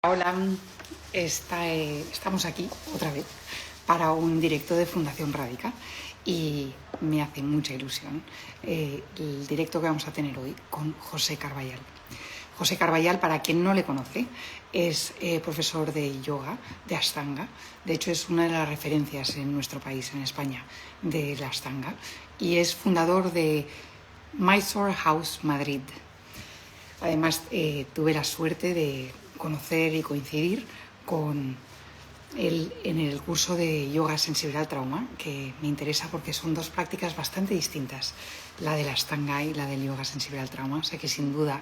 Hola, estamos aquí otra vez para un directo de Fundación Radica y me hace mucha ilusión el directo que vamos a tener hoy con José Carballal. José Carballal, para quien no le conoce, es profesor de yoga, de Ashtanga. De hecho, es una de las referencias en nuestro país, en España, de la Ashtanga. Y es fundador de Mysore House Madrid. Además, tuve la suerte de conocer y coincidir con él en el curso de yoga sensible al trauma, que me interesa porque son dos prácticas bastante distintas, la de la Ashtanga y la del yoga sensible al trauma. O sea que sin duda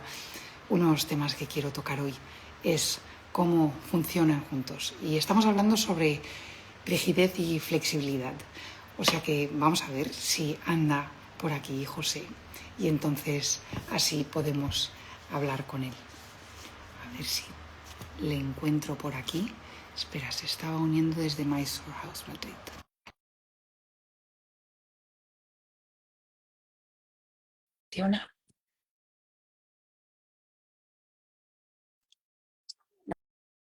uno de los temas que quiero tocar hoy es cómo funcionan juntos. Y estamos hablando sobre rigidez y flexibilidad. O sea que vamos a ver si anda por aquí José y entonces así podemos hablar con él. A ver si le encuentro por aquí. Espera, se estaba uniendo desde Mysore House Madrid. ¿Funciona?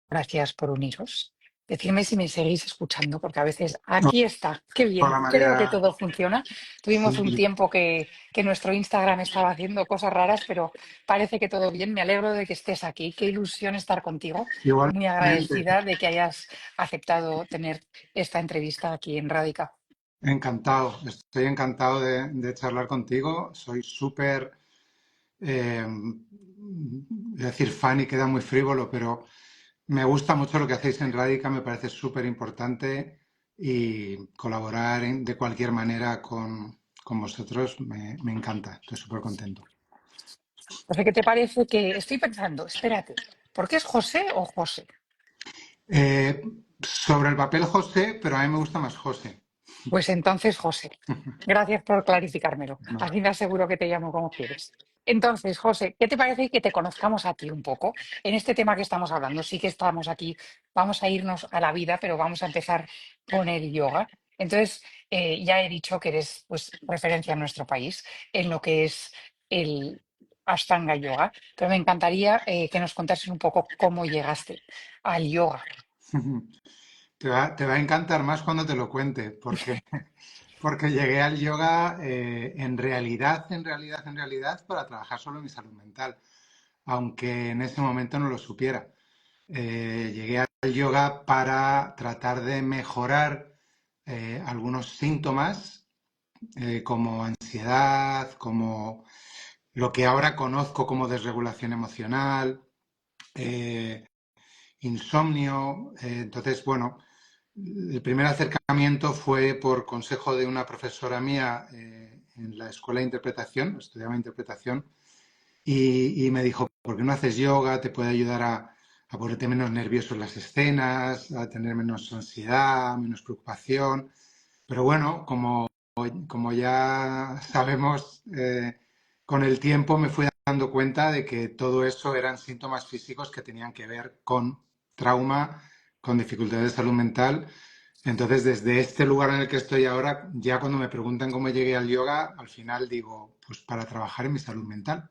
Gracias por uniros. Decidme si me seguís escuchando, porque a veces aquí está. Qué Hola bien, creo que María. todo funciona. Tuvimos un Sí, tiempo que nuestro Instagram estaba haciendo cosas raras, pero parece que todo bien. Me alegro de que estés aquí. Qué ilusión estar contigo y muy igualmente, agradecida de que hayas aceptado tener esta entrevista aquí en Radica. encantado, estoy encantado de charlar contigo. Soy súper, decir fan y queda muy frívolo, pero me gusta mucho lo que hacéis en Radica, me parece súper importante y colaborar de cualquier manera con vosotros me encanta, estoy súper contento. O sea, ¿qué te parece que estoy pensando? Espérate, ¿por qué es José o José? Eh, Sobre el papel José, pero a mí me gusta más José. Pues entonces, José, gracias por clarificármelo. No. Así me aseguro que te llamo como quieres. Entonces, José, ¿qué te parece que te conozcamos a ti un poco en este tema que estamos hablando? Sí que estamos aquí, vamos a irnos a la vida, pero vamos a empezar con el yoga. Entonces, ya he dicho que eres pues, referencia en nuestro país en lo que es el Ashtanga Yoga, pero me encantaría que nos contases un poco cómo llegaste al yoga. Te va a encantar más cuando te lo cuente, porque llegué al yoga en realidad, para trabajar solo mi salud mental, aunque en ese momento no lo supiera. Llegué al yoga para tratar de mejorar algunos síntomas como ansiedad, como lo que ahora conozco como desregulación emocional, eh, insomnio. Entonces, bueno, el primer acercamiento fue por consejo de una profesora mía en la escuela de interpretación, estudiaba interpretación, y me dijo, ¿por qué no haces yoga? Te puede ayudar a ponerte menos nervioso en las escenas, a tener menos ansiedad, menos preocupación. Pero bueno, como ya sabemos, con el tiempo me fui dando cuenta de que todo eso eran síntomas físicos que tenían que ver con trauma, con dificultades de salud mental. Entonces, desde este lugar en el que estoy ahora, ya cuando me preguntan cómo llegué al yoga, al final digo, pues para trabajar en mi salud mental.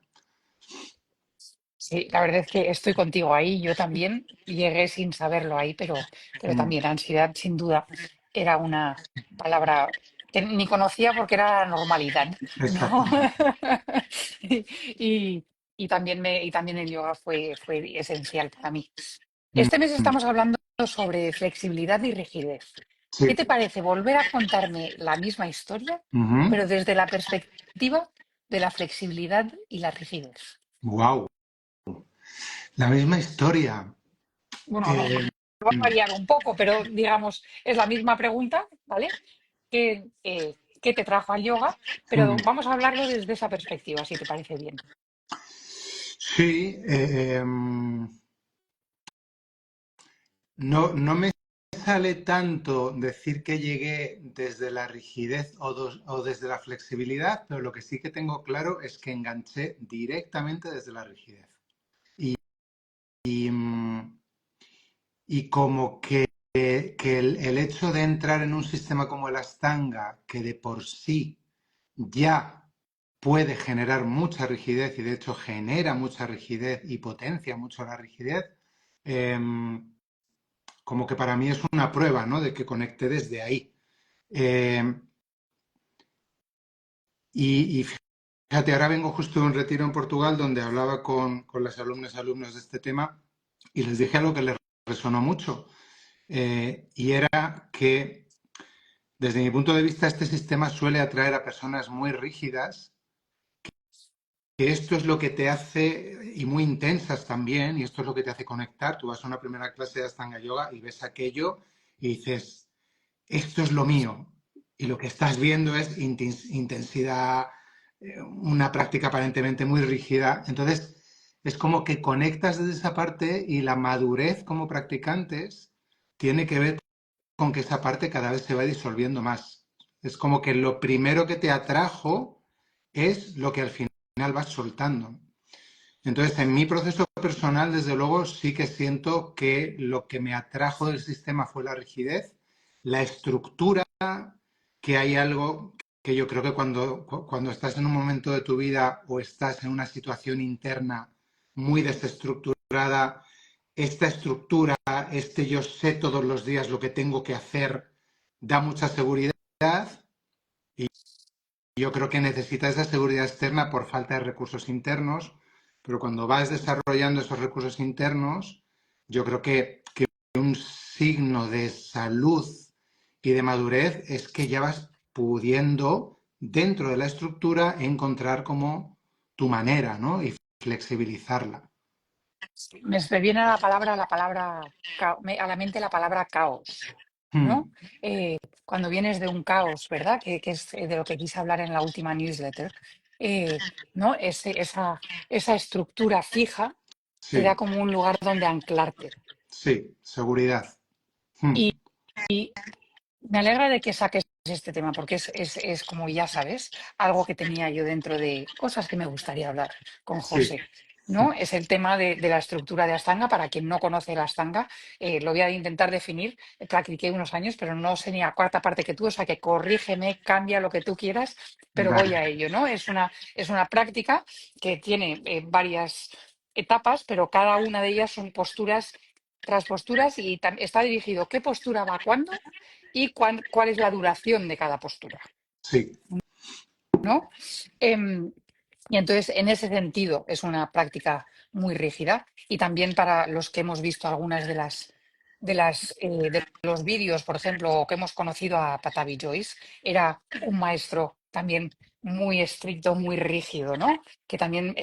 Sí, la verdad es que estoy contigo ahí. Yo también llegué sin saberlo ahí, pero Mm, también ansiedad, sin duda, era una palabra que ni conocía porque era la normalidad, ¿no? exactamente. Y, y también el yoga fue esencial para mí. Mm, Este mes mm. estamos hablando sobre flexibilidad y rigidez. ¿Qué Sí. te parece volver a contarme la misma historia, Wow. pero desde la perspectiva de la flexibilidad y la rigidez? La misma historia. Bueno, a lo mejor Eh, va a variar un poco, pero digamos, es la misma pregunta, ¿vale? ¿Qué te trajo al yoga? Pero mm. vamos a hablarlo desde esa perspectiva, si te parece bien. Sí, no me sale tanto decir que llegué desde la rigidez o desde la flexibilidad, pero lo que sí que tengo claro es que enganché directamente desde la rigidez. Y, y como que el hecho de entrar en un sistema como el Ashtanga, que de por sí ya puede generar mucha rigidez y de hecho genera mucha rigidez y potencia mucho la rigidez, como que para mí es una prueba, ¿no? De que conecte desde ahí. Eh, y fíjate, ahora vengo justo de un retiro en Portugal donde hablaba con las alumnas y alumnos de este tema y les dije algo que les resonó mucho. Y era que, desde mi punto de vista, este sistema suele atraer a personas muy rígidas, que esto es lo que te hace, y muy intensas también, y esto es lo que te hace conectar. Tú vas a una primera clase de Astanga Yoga y ves aquello y dices, esto es lo mío. Y lo que estás viendo es intensidad, una práctica aparentemente muy rígida. Entonces, es como que conectas desde esa parte y la madurez como practicantes tiene que ver con que esa parte cada vez se va disolviendo más. Es como que lo primero que te atrajo es lo que al final vas soltando. Entonces, en mi proceso personal, desde luego, sí que siento que lo que me atrajo del sistema fue la rigidez, la estructura, que hay algo que yo creo que cuando estás en un momento de tu vida o estás en una situación interna muy desestructurada, esta estructura, este yo sé todos los días lo que tengo que hacer, da mucha seguridad. Yo creo que necesitas esa seguridad externa por falta de recursos internos, pero cuando vas desarrollando esos recursos internos, yo creo que un signo de salud y de madurez es que ya vas pudiendo, dentro de la estructura, encontrar como tu manera, ¿no? Y flexibilizarla. Me viene a a la mente la palabra caos, ¿no? Hmm, Cuando vienes de un caos, ¿verdad? Que es de lo que quise hablar en la última newsletter, eh, ¿no? Esa estructura fija te da sí, como un lugar donde anclarte. sí, seguridad. Hmm, Y, y me alegra de que saques este tema, porque es, como ya sabes, algo que tenía yo dentro de cosas que me gustaría hablar con sí, José. ¿No? Es el tema de la estructura de Astanga. Para quien no conoce la Astanga, lo voy a intentar definir. Practiqué unos años, pero no sé ni a cuarta parte que tú, o sea que corrígeme, cambia lo que tú quieras, pero voy vale, a ello, ¿no? Es una práctica que tiene varias etapas, pero cada una de ellas son posturas tras posturas y está dirigido qué postura va cuándo y cuál es la duración de cada postura, sí. ¿no? Em, y entonces, en ese sentido, es una práctica muy rígida y también para los que hemos visto algunas de los vídeos, por ejemplo, o que hemos conocido a Patavi Joyce, era un maestro también muy estricto, muy rígido, ¿no? Que también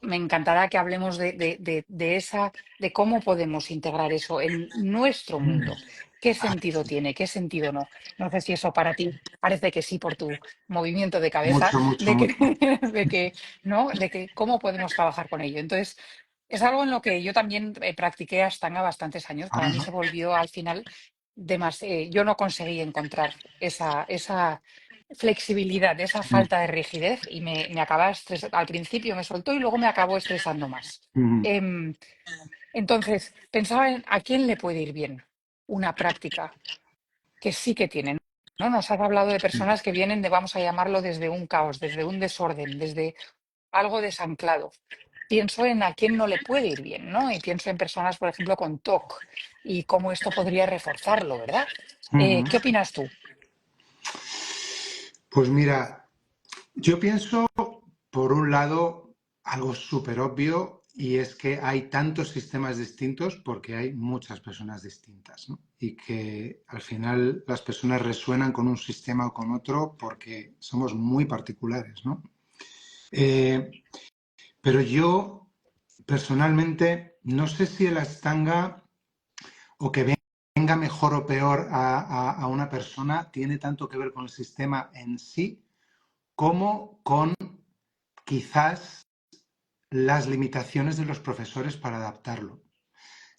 me encantará que hablemos de cómo podemos integrar eso en nuestro mundo. ¿Qué sentido tiene? ¿Qué sentido no? No sé si eso para ti parece que sí por tu movimiento de cabeza, Mucho, mucho, de que, mucho. de que, ¿no? De que cómo podemos trabajar con ello. Entonces, es algo en lo que yo también practiqué Ashtanga bastantes años. Para mí Ajá. se volvió al final yo no conseguí encontrar esa flexibilidad, esa Mm, falta de rigidez y me acababa estresando. Al principio me soltó y luego me acabó estresando más. mm, Em, entonces, pensaba en a quién le puede ir bien una práctica que sí que tienen, ¿no? Nos has hablado de personas que vienen vamos a llamarlo, desde un caos, desde un desorden, desde algo desanclado. Pienso en a quién no le puede ir bien, ¿no? Y pienso en personas, por ejemplo, con TOC y cómo esto podría reforzarlo, ¿verdad? mm. ¿Qué opinas tú? Pues mira, yo pienso, por un lado, algo súper obvio y es que hay tantos sistemas distintos porque hay muchas personas distintas, ¿no? Y que al final las personas resuenan con un sistema o con otro porque somos muy particulares, ¿no? Eh, pero yo personalmente no sé si el Ashtanga o que venga mejor o peor a una persona tiene tanto que ver con el sistema en sí como con quizás las limitaciones de los profesores para adaptarlo.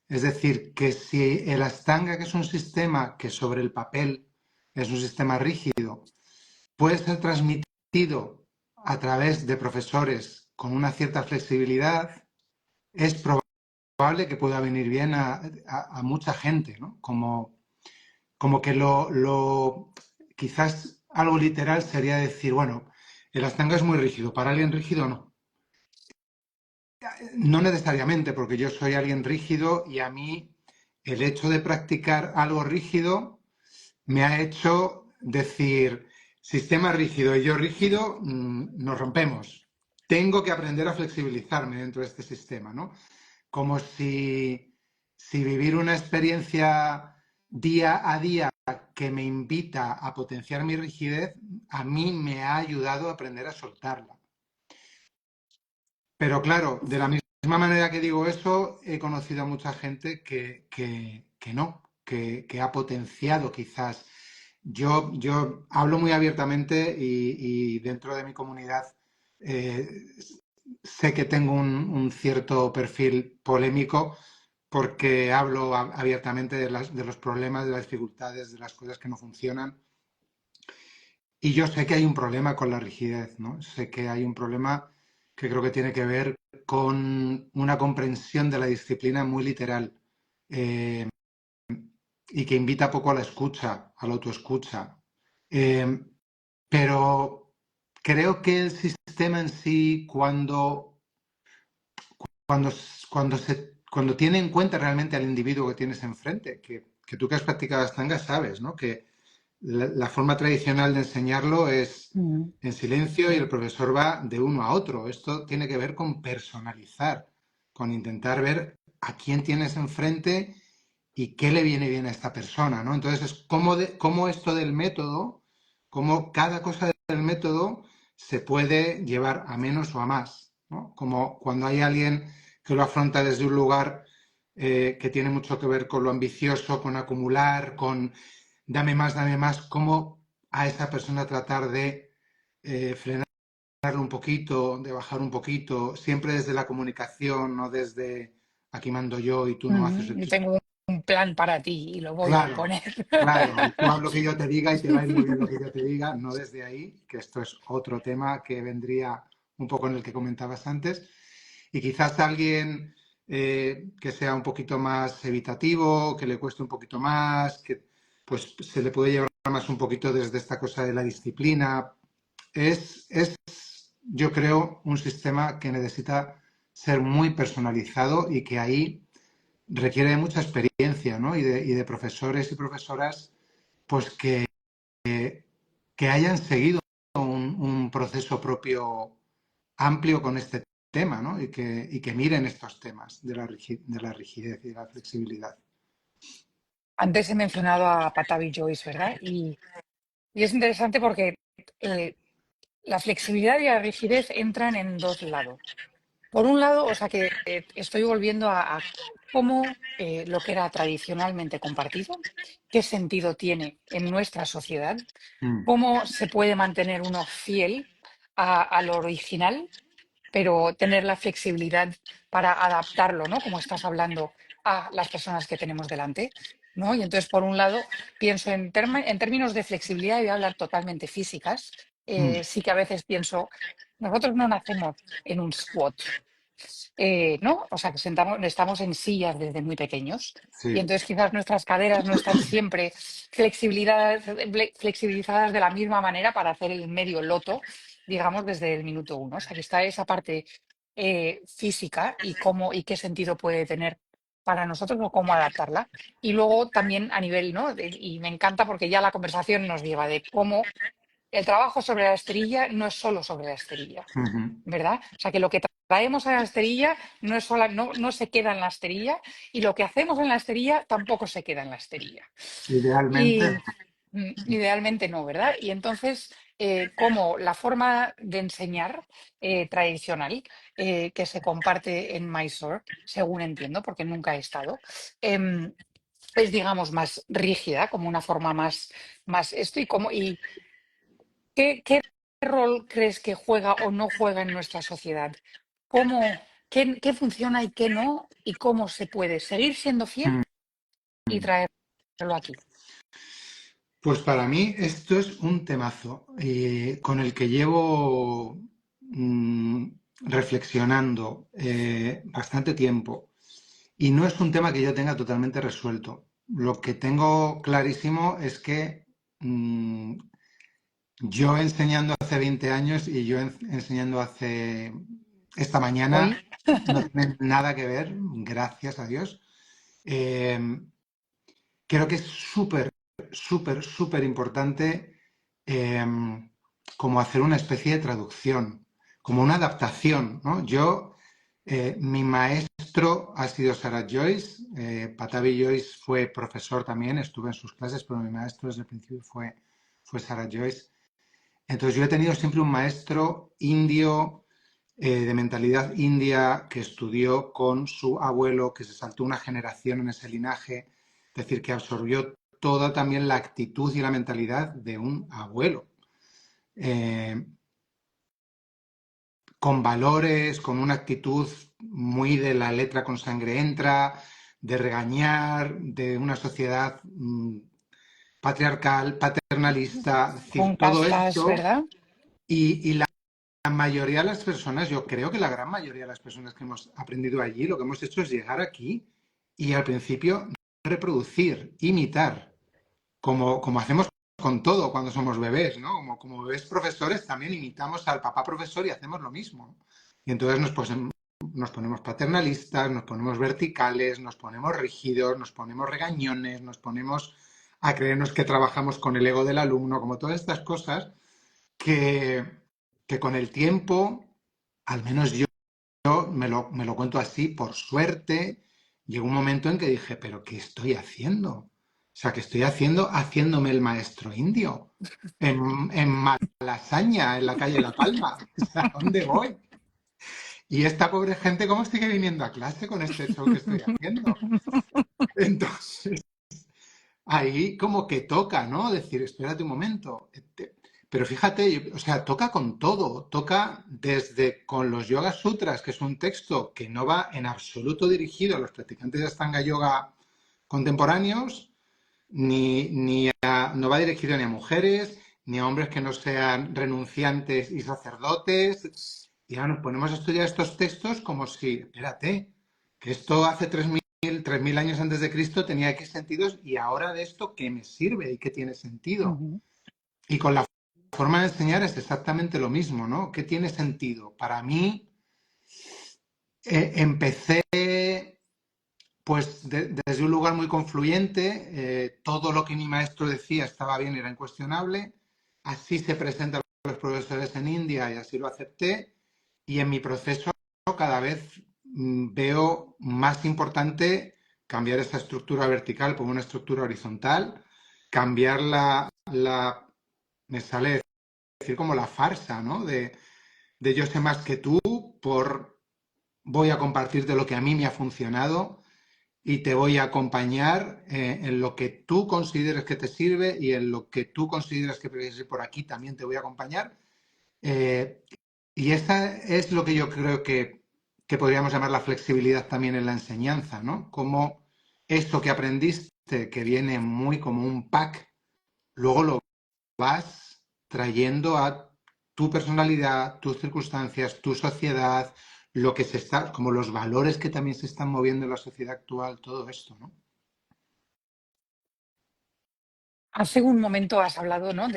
Es decir, que si el Ashtanga, que es un sistema que sobre el papel es un sistema rígido, puede ser transmitido a través de profesores con una cierta flexibilidad, es probable que pueda venir bien a mucha gente, ¿no? Como que quizás algo literal sería decir, bueno, el Ashtanga es muy rígido, para alguien rígido no. no necesariamente, porque yo soy alguien rígido y a mí el hecho de practicar algo rígido me ha hecho decir, sistema rígido y yo rígido, nos rompemos. Tengo que aprender a flexibilizarme dentro de este sistema, ¿no? Como si vivir una experiencia día a día que me invita a potenciar mi rigidez, a mí me ha ayudado a aprender a soltarla. Pero claro, de la misma manera que digo eso, he conocido a mucha gente que no, que ha potenciado quizás. Yo hablo muy abiertamente y dentro de mi comunidad eh, sé que tengo un cierto perfil polémico porque hablo abiertamente de los problemas, de las dificultades, de las cosas que no funcionan. Y yo sé que hay un problema con la rigidez, ¿no? Sé que hay un problema que creo que tiene que ver con una comprensión de la disciplina muy literal eh, y que invita poco a la escucha, a la autoescucha. Eh, pero creo que el sistema en sí, cuando, cuando tiene en cuenta realmente al individuo que tienes enfrente, que tú que has practicado Ashtanga sabes, ¿no? Que la forma tradicional de enseñarlo es Mm. en silencio y el profesor va de uno a otro. Esto tiene que ver con personalizar, con intentar ver a quién tienes enfrente y qué le viene bien a esta persona, ¿no? Entonces es cómo esto del método, cómo cada cosa del método se puede llevar a menos o a más, ¿no? Como cuando hay alguien que lo afronta desde un lugar que tiene mucho que ver con lo ambicioso, con acumular, con dame más, cómo a esa persona tratar de frenarlo un poquito, de bajar un poquito, siempre desde la comunicación, no desde aquí mando yo y tú no haces Ujú. de Yo tu... tengo un plan para ti y lo voy a Claro, imponer. claro, y tú haz lo que yo te diga y te va a ir muy bien lo que yo te diga, no desde ahí, que esto es otro tema que vendría un poco en el que comentabas antes. Y quizás alguien que sea un poquito más evitativo, que le cueste un poquito más, que pues se le puede llevar más un poquito desde esta cosa de la disciplina. Es yo creo, un sistema que necesita ser muy personalizado y que ahí requiere de mucha experiencia, ¿no? Y de profesores y profesoras, pues que hayan seguido un proceso propio amplio con este tema, ¿no? Y que miren estos temas de la rigidez y de la flexibilidad. Antes he mencionado a Patavi Joyce, ¿verdad? Y es interesante porque eh, la flexibilidad y la rigidez entran en dos lados. Por un lado, o sea que estoy volviendo a cómo lo que era tradicionalmente compartido, qué sentido tiene en nuestra sociedad, Mm, cómo se puede mantener uno fiel a lo original pero tener la flexibilidad para adaptarlo, ¿no? Como estás hablando a las personas que tenemos delante, ¿no? Y entonces, por un lado, pienso en términos de flexibilidad, y voy a hablar totalmente físicas, mm, sí que a veces pienso, nosotros no nacemos en un squat, ¿no? O sea, que estamos en sillas desde muy pequeños. Y sí. entonces quizás nuestras caderas no están siempre flexibilizadas de la misma manera para hacer el medio loto, digamos, desde el minuto uno. O sea, que está esa parte física y cómo y qué sentido puede tener para nosotros o cómo adaptarla. Y luego también a nivel, ¿no? Y me encanta porque ya la conversación nos lleva de cómo el trabajo sobre la esterilla no es solo sobre la esterilla. Ujú. ¿Verdad? O sea, que lo que traemos a la esterilla no, es no se queda en la esterilla y lo que hacemos en la esterilla tampoco se queda en la esterilla. Idealmente, Y idealmente no, ¿verdad? Y entonces, como la forma de enseñar tradicional que se comparte en Mysore, según entiendo, porque nunca he estado, em, es, digamos, más rígida, como una forma más esto y ¿qué rol crees que juega o no juega en nuestra sociedad? ¿Qué funciona y qué no? ¿Y cómo se puede seguir siendo fiel y traerlo aquí? pues para mí esto es un temazo con el que llevo reflexionando bastante tiempo y no es un tema que yo tenga totalmente resuelto. Lo que tengo clarísimo es que yo enseñando hace 20 años y yo enseñando hace esta mañana, Hoy. no tienen nada que ver, gracias a Dios. Eh, Creo que es súper, súper, súper importante eh, como hacer una especie de traducción, como una adaptación, ¿no? Mi maestro ha sido Sarah Joyce, Patavi Joyce fue profesor también, estuve en sus clases, pero mi maestro desde el principio fue Sarah Joyce. Entonces yo he tenido siempre un maestro indio, de mentalidad india, que estudió con su abuelo, que se saltó una generación en ese linaje, es decir, que absorbió toda también la actitud y la mentalidad de un abuelo, eh, con valores, con una actitud muy de la letra con sangre entra, de regañar, de una sociedad patriarcal, paternalista, es Con decir, todo castas, esto. ¿verdad? Y la mayoría de las personas, yo creo que la gran mayoría de las personas que hemos aprendido allí, lo que hemos hecho es llegar aquí y al principio reproducir, imitar, como hacemos con todo cuando somos bebés, ¿no? Como bebés profesores también imitamos al papá profesor y hacemos lo mismo. Y entonces nos ponemos paternalistas, nos ponemos verticales, nos ponemos rígidos, nos ponemos regañones, nos ponemos a creernos que trabajamos con el ego del alumno, como todas estas cosas que, que con el tiempo, al menos yo me lo cuento así, por suerte, llegó un momento en que dije, pero ¿qué estoy haciendo? O sea, ¿qué estoy haciendo haciéndome el maestro indio? En Malasaña, en la calle La Palma. O sea, ¿dónde voy? Y esta pobre gente, ¿cómo sigue viniendo a clase con este show que estoy haciendo? Entonces, ahí como que toca, ¿no? Decir, espérate un momento. Pero fíjate, o sea, toca con todo, toca desde con los Yoga Sutras, que es un texto que no va en absoluto dirigido a los practicantes de Astanga Yoga contemporáneos, no va dirigido ni a mujeres, ni a hombres que no sean renunciantes y sacerdotes. Y ahora nos ponemos a estudiar estos textos como si, espérate, que esto hace 3.000 años antes de Cristo tenía X sentidos y ahora de esto, ¿qué me sirve y qué tiene sentido? Ujú. Y con la forma de enseñar es exactamente lo mismo, ¿no? ¿Qué tiene sentido? Para mí, empecé pues desde un lugar muy confluyente, todo lo que mi maestro decía estaba bien, era incuestionable, así se presentan los profesores en India y así lo acepté, y en mi proceso cada vez veo más importante cambiar esa estructura vertical por una estructura horizontal, cambiar me sale decir como la farsa, ¿no? De yo sé más que tú, por voy a compartirte lo que a mí me ha funcionado y te voy a acompañar en lo que tú consideres que te sirve y en lo que tú consideras que puedes ir por aquí también te voy a acompañar. Eh, y esa es lo que yo creo que podríamos llamar la flexibilidad también en la enseñanza, ¿no? Como esto que aprendiste, que viene muy como un pack, luego lo vas trayendo a tu personalidad, tus circunstancias, tu sociedad, lo que se está, como los valores que también se están moviendo en la sociedad actual, todo esto, ¿no? Hace un momento has hablado, ¿no?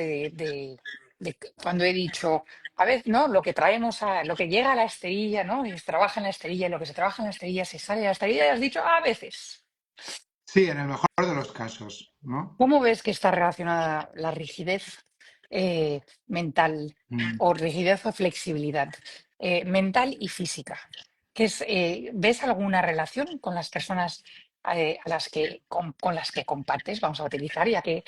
Cuando he dicho, a ver, ¿no? Lo que traemos lo que llega a la esterilla, ¿no? Y se trabaja en la esterilla, y lo que se trabaja en la esterilla se sale de la esterilla, y has dicho a veces. Sí, en el mejor de los casos, ¿no? ¿Cómo ves que está relacionada la rigidez mental Mm, o rigidez o flexibilidad mental y física? ¿Ves alguna relación con las personas con las que compartes? Vamos a utilizar, ya que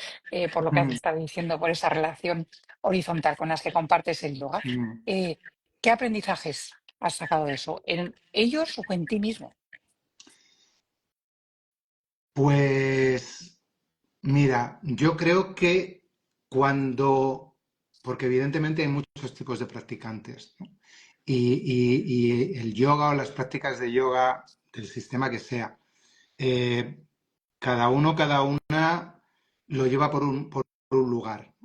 por lo que has mm, estado diciendo, por esa relación horizontal con las que compartes el yoga, mm. eh, ¿qué aprendizajes has sacado de eso? ¿En ellos o en ti mismo? Pues mira, yo creo que porque evidentemente hay muchos tipos de practicantes, ¿no? Y el yoga o las prácticas de yoga, del sistema que sea, eh, cada una lo lleva por un lugar.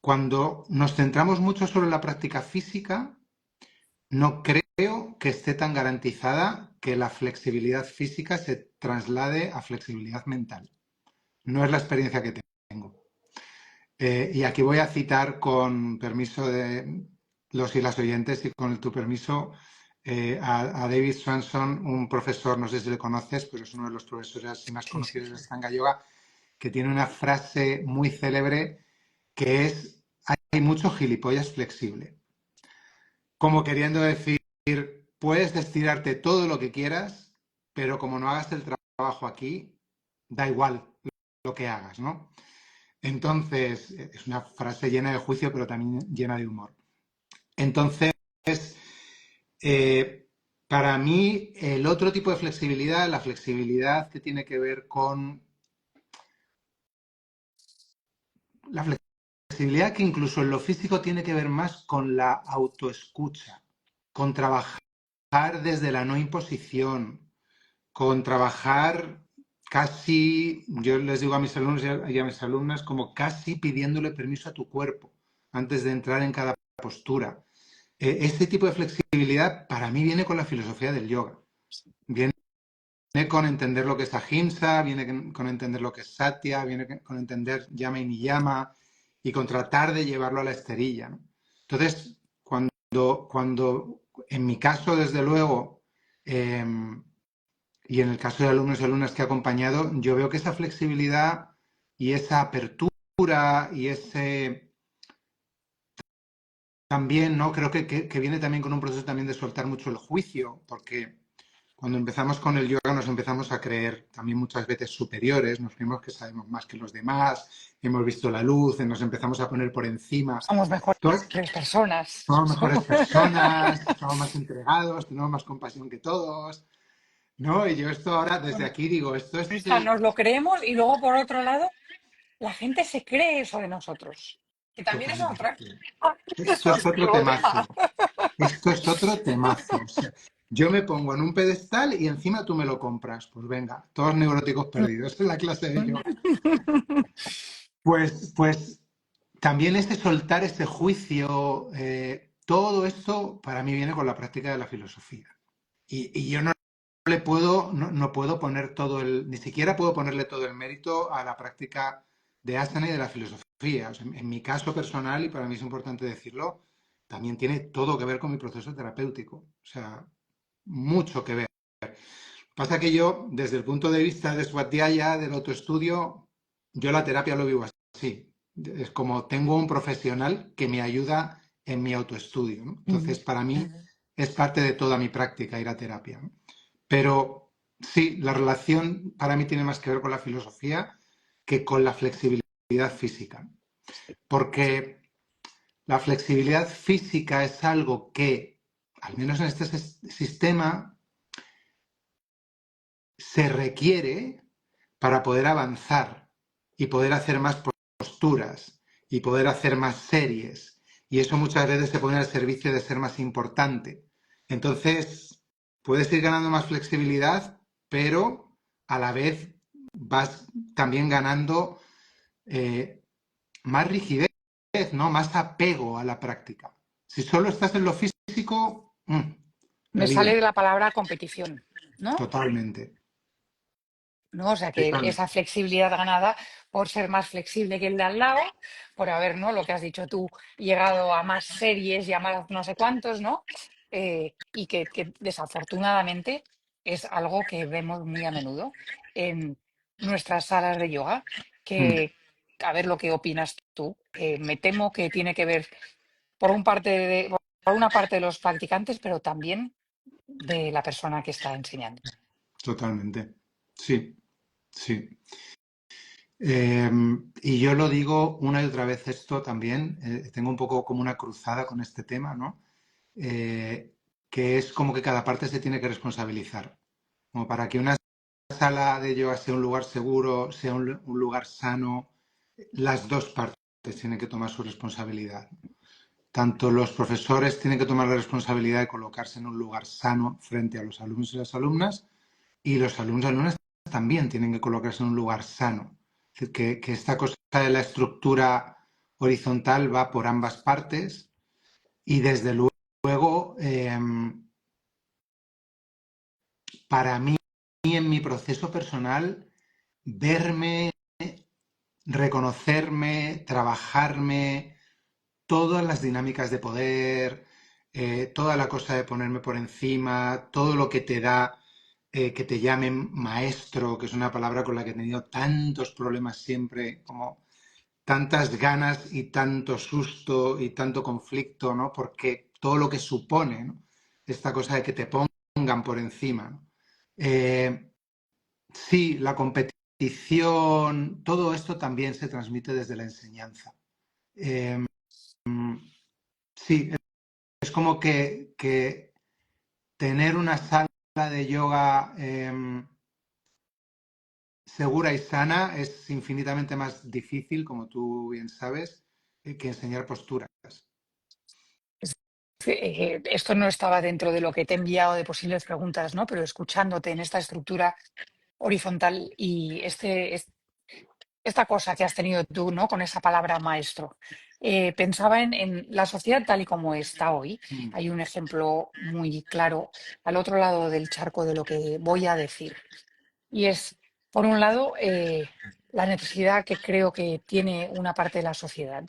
Cuando nos centramos mucho sobre la práctica física, no creo que esté tan garantizada que la flexibilidad física se traslade a flexibilidad mental. No es la experiencia que tengo. Y aquí voy a citar con permiso de los y las oyentes y con tu permiso a David Swanson, un profesor, no sé si le conoces, pero es uno de los profesores así más Sí, sí, conocidos de sí. Ashtanga Yoga, que tiene una frase muy célebre que es, hay mucho gilipollas flexible. Como queriendo decir, puedes estirarte todo lo que quieras, pero como no hagas el trabajo aquí, da igual lo que hagas, ¿no? Entonces, es una frase llena de juicio, pero también llena de humor. Entonces, eh, para mí, el otro tipo de flexibilidad, la flexibilidad que tiene que ver con la flexibilidad que incluso en lo físico tiene que ver más con la autoescucha, con trabajar desde la no imposición, con trabajar casi, yo les digo a mis alumnos y a mis alumnas, como casi pidiéndole permiso a tu cuerpo antes de entrar en cada postura. Este tipo de flexibilidad para mí viene con la filosofía del yoga. Viene con entender lo que es ahimsa, viene con entender lo que es satya, viene con entender yama y niyama y con tratar de llevarlo a la esterilla, ¿no? Entonces, cuando en mi caso, desde luego, eh, y en el caso de alumnos y alumnas que he acompañado, yo veo que esa flexibilidad y esa apertura y ese también, ¿no? Creo que viene también con un proceso también de soltar mucho el juicio, porque cuando empezamos con el yoga nos empezamos a creer también muchas veces superiores, nos creemos que sabemos más que los demás, hemos visto la luz, nos empezamos a poner por encima. Somos mejores Entonces, personas. somos mejores personas, somos más entregados, tenemos más compasión que todos, ¿no? Y yo esto ahora desde aquí digo, esto es O sea, nos lo creemos y luego, por otro lado, la gente se cree eso de nosotros. Que también es otra. totalmente. Es Esto es otro otro temazo. problema. Esto es otro temazo. O sea, yo me pongo en un pedestal y encima tú me lo compras. Pues venga, todos neuróticos perdidos en la clase de yoga. Pues también este soltar este juicio, todo esto para mí viene con la práctica de la filosofía. Y yo no le puedo, no puedo poner todo ni siquiera puedo ponerle todo el mérito a la práctica de asana y de la filosofía. O sea, en mi caso personal, y para mí es importante decirlo, también tiene todo que ver con mi proceso terapéutico. O sea, mucho que ver. Pasa que yo, desde el punto de vista de Swadhyaya, del autoestudio, yo la terapia lo vivo así. Es como tengo un profesional que me ayuda en mi autoestudio, ¿no? Entonces, para mí es parte de toda mi práctica ir a terapia, ¿no? Pero sí, la relación para mí tiene más que ver con la filosofía que con la flexibilidad física. Porque la flexibilidad física es algo que, al menos en este sistema, se requiere para poder avanzar y poder hacer más posturas y poder hacer más series. Y eso muchas veces se pone al servicio de ser más importante. Entonces, puedes ir ganando más flexibilidad, pero a la vez vas también ganando más rigidez, ¿no? Más apego a la práctica. Si solo estás en lo físico, Me peligro. sale de la palabra competición, ¿no? Totalmente. ¿No? O sea, que Totalmente. esa flexibilidad ganada por ser más flexible que el de al lado, por haber, ¿no? Lo que has dicho tú, llegado a más series y a más no sé cuántos, ¿no? Y que desafortunadamente es algo que vemos muy a menudo en nuestras salas de yoga, Mm, que, a ver lo que opinas tú, me temo que tiene que ver por por una parte de los practicantes, pero también de la persona que está enseñando. totalmente. Sí, sí. Y yo lo digo una y otra vez esto también, tengo un poco como una cruzada con este tema, ¿no? Eh, que es como que cada parte se tiene que responsabilizar. Como para que una sala de yoga sea un lugar seguro, sea un lugar sano, las dos partes tienen que tomar su responsabilidad. Tanto los profesores tienen que tomar la responsabilidad de colocarse en un lugar sano frente a los alumnos y las alumnas, y los alumnos y alumnas también tienen que colocarse en un lugar sano. Es decir, que esta cosa de la estructura horizontal va por ambas partes y desde luego, para mí, en mi proceso personal, verme, reconocerme, trabajarme, todas las dinámicas de poder, toda la cosa de ponerme por encima, todo lo que te da que te llamen maestro, que es una palabra con la que he tenido tantos problemas siempre, como tantas ganas y tanto susto y tanto conflicto, ¿no? Porque todo lo que supone, ¿no? Esta cosa de que te pongan por encima, ¿no? Sí, la competición, todo esto también se transmite desde la enseñanza. Eh, sí, es como que tener una sala de yoga segura y sana es infinitamente más difícil, como tú bien sabes, que enseñar posturas. Esto no estaba dentro de lo que te he enviado de posibles preguntas, ¿no? Pero escuchándote en esta estructura horizontal y esta cosa que has tenido tú, ¿no? Con esa palabra maestro. Pensaba en la sociedad tal y como está hoy. Mm, Hay un ejemplo muy claro al otro lado del charco de lo que voy a decir. Y es, por un lado, la necesidad que creo que tiene una parte de la sociedad,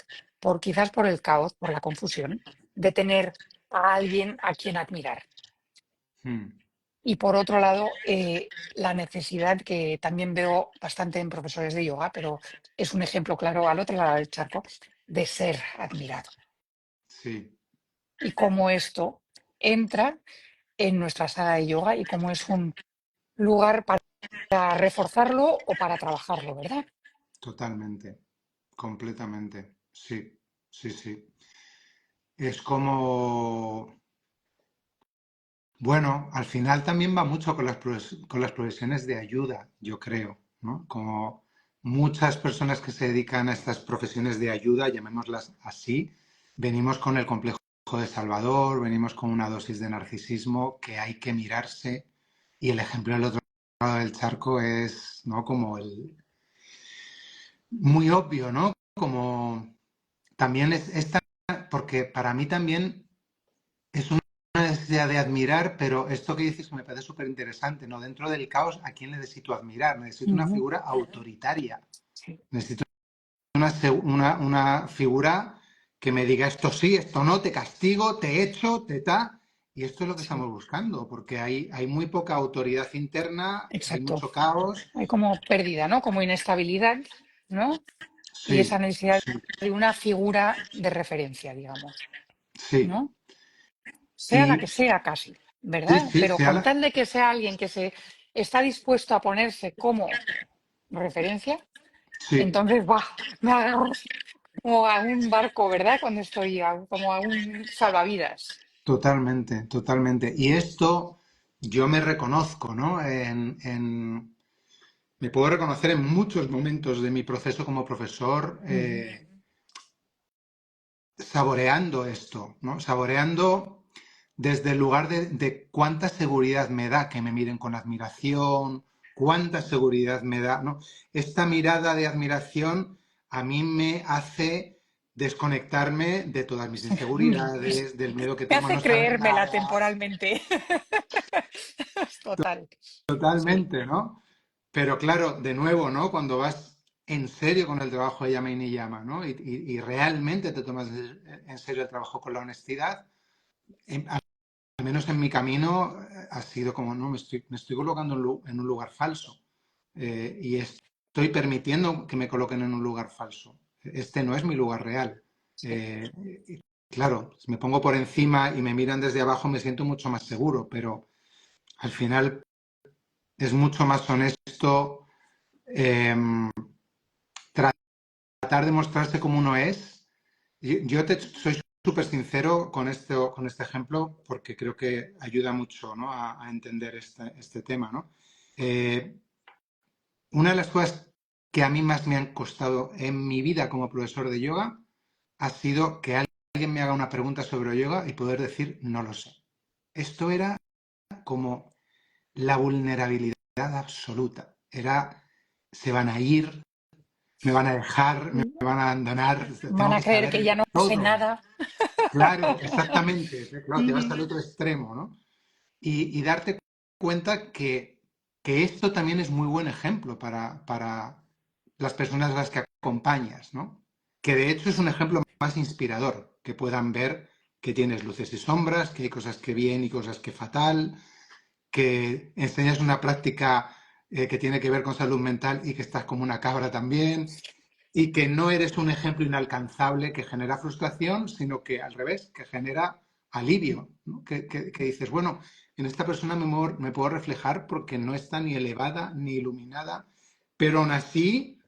quizás por el caos, por la confusión, de tener a alguien a quien admirar. mm, Y por otro lado, la necesidad que también veo bastante en profesores de yoga, pero es un ejemplo claro al otro lado del charco, de ser admirado. sí, Y cómo esto entra en nuestra sala de yoga y cómo es un lugar para reforzarlo o para trabajarlo, ¿verdad? totalmente, completamente, sí, sí, sí. Es como, bueno, al final también va mucho con con las profesiones de ayuda, yo creo, ¿no? Como muchas personas que se dedican a estas profesiones de ayuda, llamémoslas así, venimos con el complejo de Salvador, venimos con una dosis de narcisismo que hay que mirarse y el ejemplo del otro lado del charco es, ¿no? Como el muy obvio, ¿no? Como también es esta, porque para mí también es una necesidad de admirar, pero esto que dices me parece súper interesante, ¿no? Dentro del caos, ¿a quién necesito admirar? Necesito una Ujú. figura autoritaria, Sí, necesito una figura que me diga esto sí, esto no, te castigo, te echo, te ta. Y esto es lo que sí, estamos buscando, porque hay muy poca autoridad interna, hay exacto. mucho caos. Hay como pérdida, ¿no? Como inestabilidad, ¿no? Y esa Sí, necesidad sí, de una figura de referencia, digamos, sí. ¿no? Sea la Y que sea casi, sí, ¿verdad? sí, Pero con tal de que sea alguien que se está dispuesto a ponerse como referencia, sí, entonces, ¡buah! Me agarro como a un barco, ¿verdad? Cuando estoy como a un salvavidas. totalmente, totalmente. Y esto yo me reconozco, ¿no? Me puedo reconocer en muchos momentos de mi proceso como profesor Ujú. saboreando esto, ¿no? Saboreando desde el lugar de cuánta seguridad me da que me miren con admiración, cuánta seguridad me da, ¿no? Esta mirada de admiración a mí me hace desconectarme de todas mis inseguridades, del miedo que Me tengo a hace no saber creérmela nada, temporalmente. Total. Sí. totalmente, ¿no? Pero claro, de nuevo, ¿no? Cuando vas en serio con el trabajo de llama y ni llama, ¿no? Y realmente te tomas en serio el trabajo con la honestidad, al menos en mi camino ha sido como, no, me estoy colocando en un lugar falso y estoy permitiendo que me coloquen en un lugar falso. Este no es mi lugar real. Sí. Eh, y claro, si me pongo por encima y me miran desde abajo me siento mucho más seguro, pero al final es mucho más honesto eh, tratar de mostrarse como uno es. Yo te soy súper sincero con este ejemplo porque creo que ayuda mucho, ¿no? A entender este tema, ¿no? Eh, una de las cosas que a mí más me han costado en mi vida como profesor de yoga ha sido que alguien me haga una pregunta sobre yoga y poder decir no lo sé. Esto era como la vulnerabilidad absoluta. Era, se van a ir, me van a dejar, me van a abandonar, Van tengo a que creer que saberlo ya no sé todo. nada. Claro, exactamente. Claro, te vas Ujú. al otro extremo, ¿no? Y darte cuenta que esto también es muy buen ejemplo para las personas a las que acompañas, ¿no? Que de hecho es un ejemplo más inspirador que puedan ver que tienes luces y sombras, que hay cosas que bien y cosas que fatal, que enseñas una práctica que tiene que ver con salud mental y que estás como una cabra también, y que no eres un ejemplo inalcanzable que genera frustración, sino que al revés, que genera alivio, ¿no? Que dices, bueno, en esta persona me puedo reflejar porque no está ni elevada ni iluminada, pero aún así,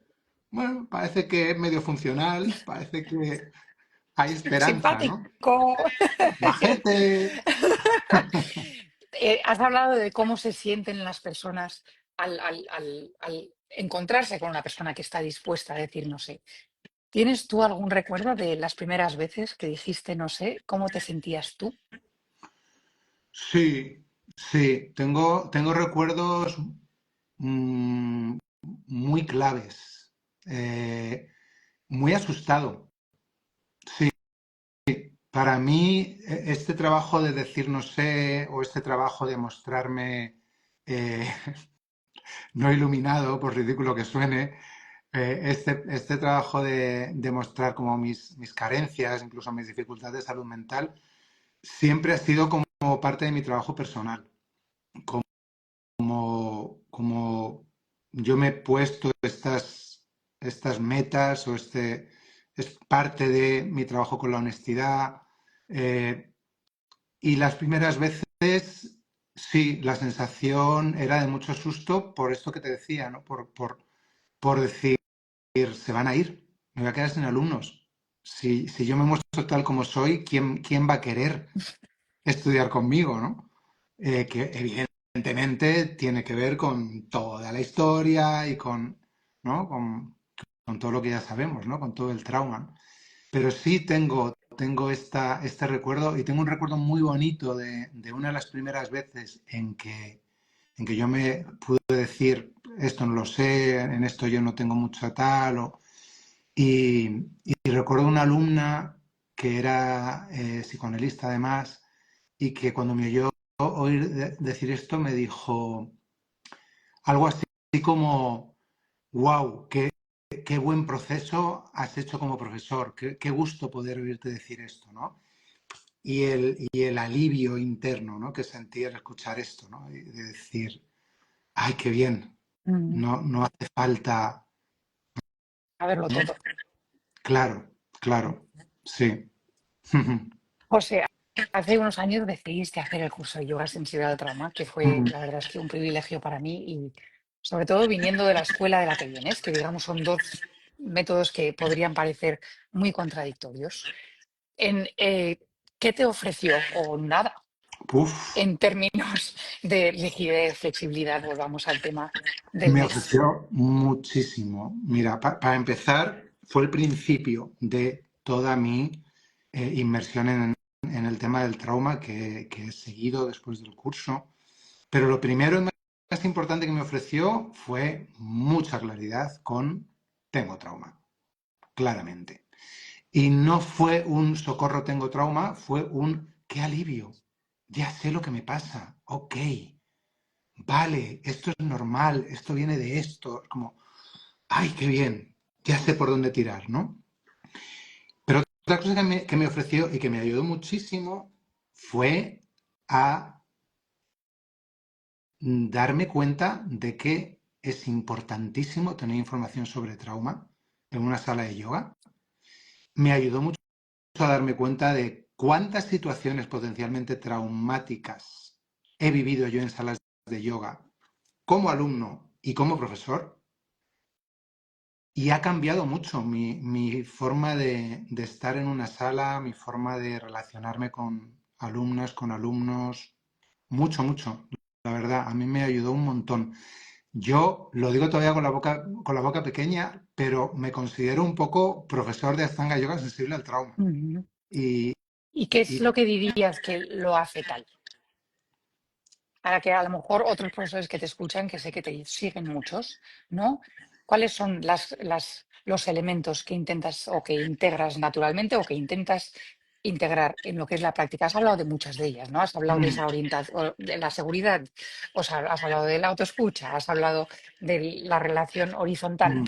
bueno, parece que es medio funcional, parece que hay esperanza, ¿no? Simpático. Majete. Has hablado de cómo se sienten las personas al encontrarse con una persona que está dispuesta a decir no sé. ¿Tienes tú algún recuerdo de las primeras veces que dijiste no sé? ¿Cómo te sentías tú? Sí, sí, tengo recuerdos mm, muy claves, muy asustado. Sí, para mí este trabajo de decir no sé o este trabajo de mostrarme eh, no iluminado, por ridículo que suene, este trabajo de mostrar como mis carencias, incluso mis dificultades de salud mental, siempre ha sido como parte de mi trabajo personal. Como yo me he puesto estas metas o es parte de mi trabajo con la honestidad. eh, y las primeras veces, sí, la sensación era de mucho susto por esto que te decía, ¿no? Por decir, se van a ir, me voy a quedar sin alumnos. Si yo me muestro tal como soy, ¿quién va a querer estudiar conmigo, ¿no? Que evidentemente tiene que ver con toda la historia y ¿no? Con todo lo que ya sabemos, ¿no? Con todo el trauma. Pero sí tengo este recuerdo y tengo un recuerdo muy bonito de una de las primeras veces en que yo me pude decir, esto no lo sé, en esto yo no tengo mucha tal, y recuerdo una alumna que era psicoanalista además, y que cuando me oyó oír decir esto me dijo algo así como, wow, qué buen proceso has hecho como profesor, qué gusto poder oírte decir esto, ¿no? Y el alivio interno, ¿no? Que sentí al escuchar esto, ¿no? Y de decir, ay, qué bien, Mm, no hace falta, A verlo ¿no? todo. Claro, claro, sí. José, hace unos años decidiste hacer el curso de yoga sensibilidad al trauma, que fue, la verdad es que un privilegio para mí y sobre todo viniendo de la escuela de la que vienes, que digamos son dos métodos que podrían parecer muy contradictorios. En, ¿Qué te ofreció o nada Uf, en términos de rigidez, flexibilidad? Volvamos al tema del me mes. ofreció muchísimo. Mira, para empezar, fue el principio de toda mi inmersión en el tema del trauma que he seguido después del curso. Pero lo primero y más importante que me ofreció fue mucha claridad con tengo trauma, claramente. Y no fue un socorro tengo trauma, fue un qué alivio. Ya sé lo que me pasa. Ok, vale, esto es normal, esto viene de esto. Como, ay, qué bien, ya sé por dónde tirar, ¿no? Pero otra cosa que me ofreció y que me ayudó muchísimo fue a darme cuenta de que es importantísimo tener información sobre trauma en una sala de yoga. Me ayudó mucho a darme cuenta de cuántas situaciones potencialmente traumáticas he vivido yo en salas de yoga como alumno y como profesor. Y ha cambiado mucho mi forma de estar en una sala, mi forma de relacionarme con alumnas, con alumnos. Mucho, mucho. La verdad, a mí me ayudó un montón. Yo lo digo todavía con la boca pequeña, pero me considero un poco profesor de Astanga Yoga sensible al trauma. Ujú. Y, ¿Y qué es y lo que dirías que lo hace tal? Para que a lo mejor otros profesores que te escuchan, que sé que te siguen muchos, ¿no? ¿Cuáles son los elementos que intentas o que integras naturalmente o que intentas integrar en lo que es la práctica? Has hablado de muchas de ellas, ¿no? Has hablado de mm, esa orientación, de la seguridad, o sea, has hablado de la autoescucha, has hablado de la relación horizontal, mm.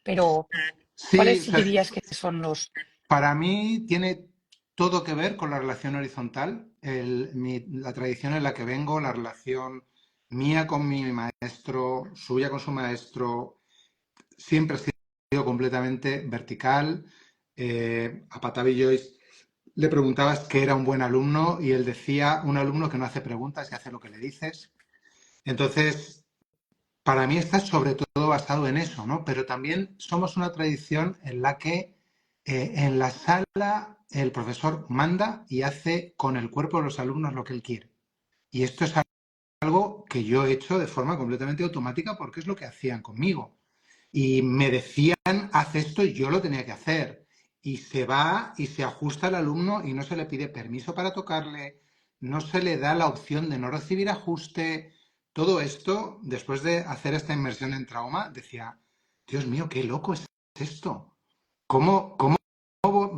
pero Sí, o ¿cuáles sea, dirías que son los... para mí tiene todo que ver con la relación horizontal. La tradición en la que vengo, la relación mía con mi maestro, suya con su maestro, siempre ha sido completamente vertical. A Patavi Joyce le preguntabas qué era un buen alumno y él decía, un alumno que no hace preguntas y hace lo que le dices. Entonces, para mí está sobre todo basado en eso, ¿no? Pero también somos una tradición en la que en la sala el profesor manda y hace con el cuerpo de los alumnos lo que él quiere. Y esto es algo que yo he hecho de forma completamente automática porque es lo que hacían conmigo. Y me decían, haz esto y yo lo tenía que hacer. Y se va y se ajusta al alumno y no se le pide permiso para tocarle, no se le da la opción de no recibir ajuste. Todo esto, después de hacer esta inmersión en trauma, decía, Dios mío, qué loco es esto. ¿Cómo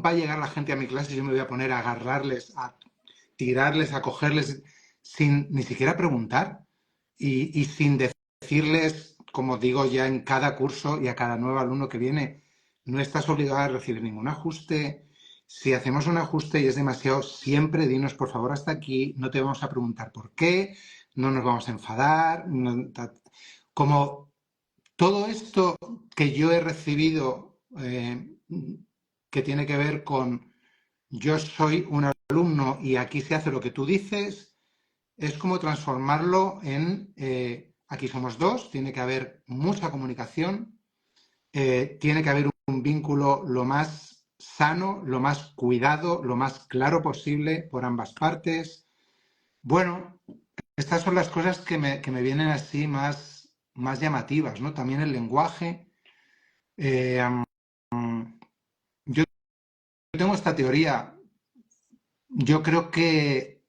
va a llegar la gente a mi clase y yo me voy a poner a agarrarles, a tirarles, a cogerles, sin ni siquiera preguntar y sin decirles, como digo ya en cada curso y a cada nuevo alumno que viene, no estás obligado a recibir ningún ajuste. Si hacemos un ajuste y es demasiado, siempre dinos por favor hasta aquí, no te vamos a preguntar por qué, no nos vamos a enfadar. Como todo esto que yo he recibido, que tiene que ver con yo soy un alumno y aquí se hace lo que tú dices, es como transformarlo en aquí somos dos, tiene que haber mucha comunicación, tiene que haber un vínculo lo más sano, lo más cuidado, lo más claro posible por ambas partes. Bueno, estas son las cosas que me vienen así más llamativas, ¿no? También el lenguaje. Eh, yo tengo esta teoría. Yo creo que,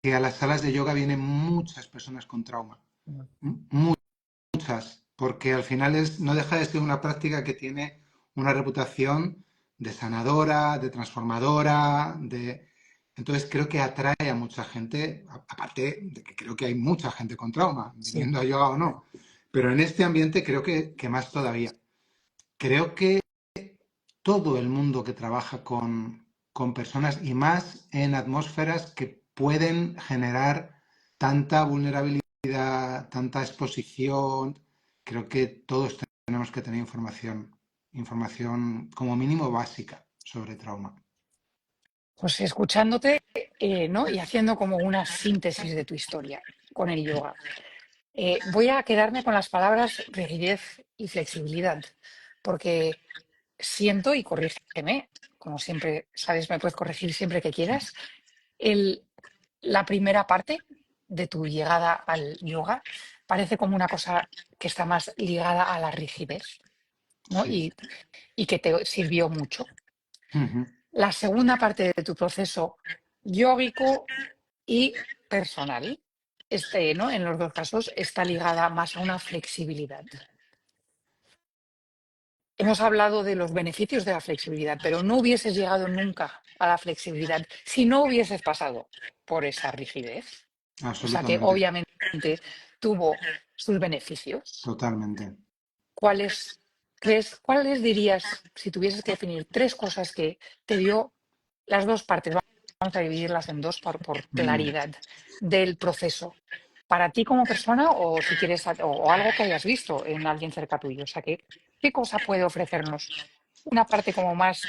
que a las salas de yoga vienen muchas personas con trauma. Muchas, porque al final no deja de ser una práctica que tiene una reputación de sanadora, de transformadora, Entonces creo que atrae a mucha gente, aparte de que creo que hay mucha gente con trauma, Sí. viniendo a yoga o no, pero en este ambiente creo que más todavía. Creo que todo el mundo que trabaja con personas y más en atmósferas que pueden generar tanta vulnerabilidad, tanta exposición. Creo que todos tenemos que tener información como mínimo básica sobre trauma. Pues escuchándote, ¿no? Y haciendo como una síntesis de tu historia con el yoga. Voy a quedarme con las palabras rigidez y flexibilidad, porque siento, y corrígeme, como siempre, sabes, me puedes corregir siempre que quieras, el, la primera parte de tu llegada al yoga parece como una cosa que está más ligada a la rigidez, ¿no? Sí. Y que te sirvió mucho. Ujú. La segunda parte de tu proceso yógico y personal, ¿no? En los dos casos está ligada más a una flexibilidad. Hemos hablado de los beneficios de la flexibilidad, pero no hubieses llegado nunca a la flexibilidad si no hubieses pasado por esa rigidez. O sea que Absolutamente. obviamente tuvo sus beneficios. Totalmente. ¿Cuáles dirías, si tuvieses que definir tres cosas que te dio las dos partes? Vamos a dividirlas en dos por Mm. claridad del proceso. Para ti como persona o si quieres, o algo que hayas visto en alguien cerca tuyo. O sea, ¿qué cosa puede ofrecernos una parte como más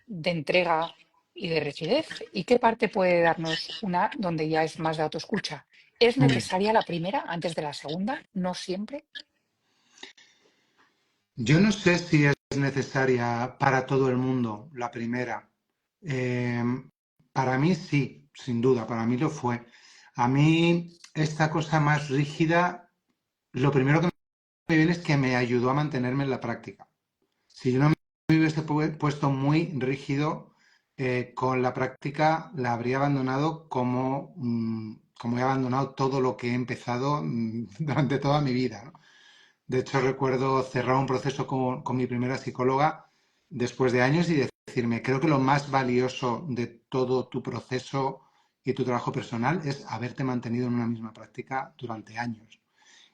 de entrega y de rigidez? ¿Y qué parte puede darnos una donde ya es más de autoescucha? ¿Es Mm. necesaria la primera antes de la segunda? No siempre. Yo no sé si es necesaria para todo el mundo la primera. Eh, para mí sí, sin duda, para mí lo fue. A mí esta cosa más rígida, lo primero que me viene es que me ayudó a mantenerme en la práctica. Si yo no me hubiese puesto muy rígido con la práctica, la habría abandonado como he abandonado todo lo que he empezado durante toda mi vida, ¿no? De hecho, recuerdo cerrar un proceso con mi primera psicóloga después de años y decirme, creo que lo más valioso de todo tu proceso y tu trabajo personal es haberte mantenido en una misma práctica durante años.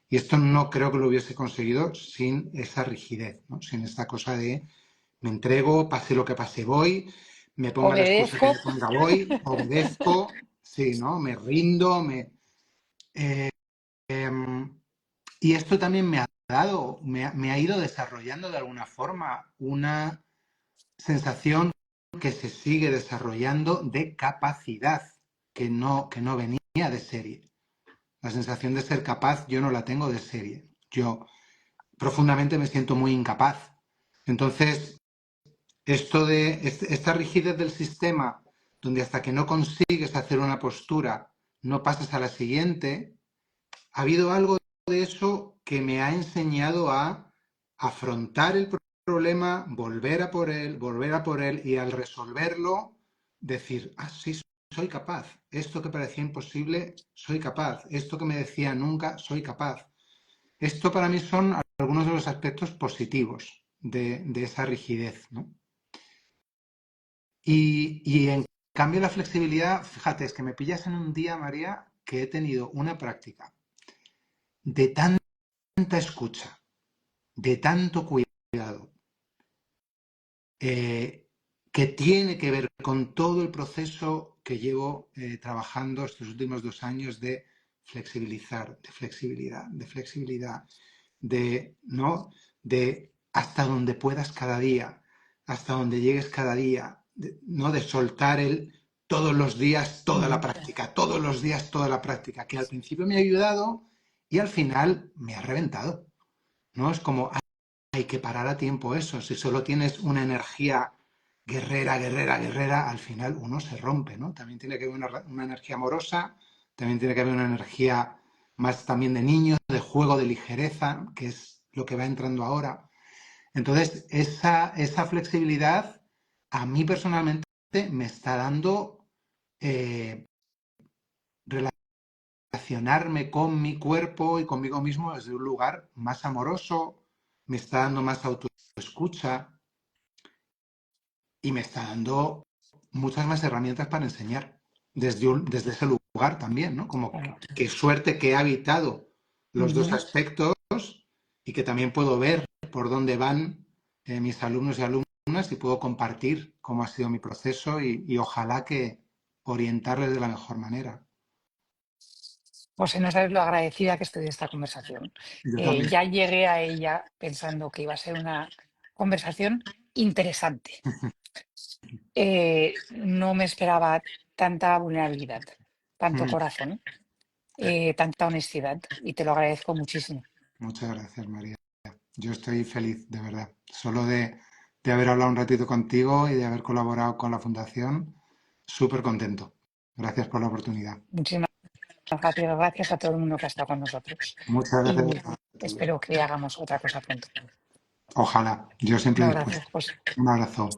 Y esto no creo que lo hubiese conseguido sin esa rigidez, ¿no? Sin esta cosa de me entrego, pase lo que pase, voy, me ponga la excusa que Obedezco. me ponga, voy, obedezco, sí, ¿no? Me rindo, y esto también me ha dado, me ha ido desarrollando de alguna forma una sensación que se sigue desarrollando de capacidad, que no venía de serie. La sensación de ser capaz yo no la tengo de serie. Yo profundamente me siento muy incapaz. Entonces, esta rigidez del sistema, donde hasta que no consigues hacer una postura, no pasas a la siguiente, ha habido algo de eso que me ha enseñado a afrontar el problema, volver a por él y al resolverlo, decir, ah, sí, soy capaz. Esto que parecía imposible, soy capaz. Esto que me decía nunca, soy capaz. Esto para mí son algunos de los aspectos positivos de esa rigidez, ¿no? Y en cambio la flexibilidad, fíjate, es que me pillas en un día, María, que he tenido una práctica de tanta escucha, de tanto cuidado, eh, que tiene que ver con todo el proceso que llevo trabajando estos últimos 2 años de flexibilizar, de flexibilidad, de flexibilidad, de, ¿no? De hasta donde puedas cada día, hasta donde llegues cada día, ¿no? De soltar el todos los días toda la práctica, todos los días toda la práctica, que al principio me ha ayudado y al final me ha reventado, ¿no? Es como, hay que parar a tiempo eso. Si solo tienes una energía guerrera, guerrera, guerrera, al final uno se rompe, ¿no? También tiene que haber una energía amorosa, también tiene que haber una energía más también de niño, de juego, de ligereza, que es lo que va entrando ahora. Entonces, esa flexibilidad a mí personalmente me está dando eh, relacionarme con mi cuerpo y conmigo mismo desde un lugar más amoroso, me está dando más autoescucha y me está dando muchas más herramientas para enseñar desde ese lugar también, ¿no? Como Claro. qué suerte que he habitado los dos aspectos y que también puedo ver por dónde van mis alumnos y alumnas y puedo compartir cómo ha sido mi proceso y ojalá que orientarles de la mejor manera. José, no sabes lo agradecida que estoy de esta conversación. Yo también. Ya llegué a ella pensando que iba a ser una conversación interesante. No me esperaba tanta vulnerabilidad, tanto corazón, tanta honestidad y te lo agradezco muchísimo. Muchas gracias, María. Yo estoy feliz, de verdad. Solo de haber hablado un ratito contigo y de haber colaborado con la Fundación, súper contento. Gracias por la oportunidad. Muchísimas gracias, gracias a todo el mundo que ha estado con nosotros Muchas gracias y a todos. espero que hagamos otra cosa pronto. Ojalá, yo siempre No, dispuesto. gracias, José. Un abrazo.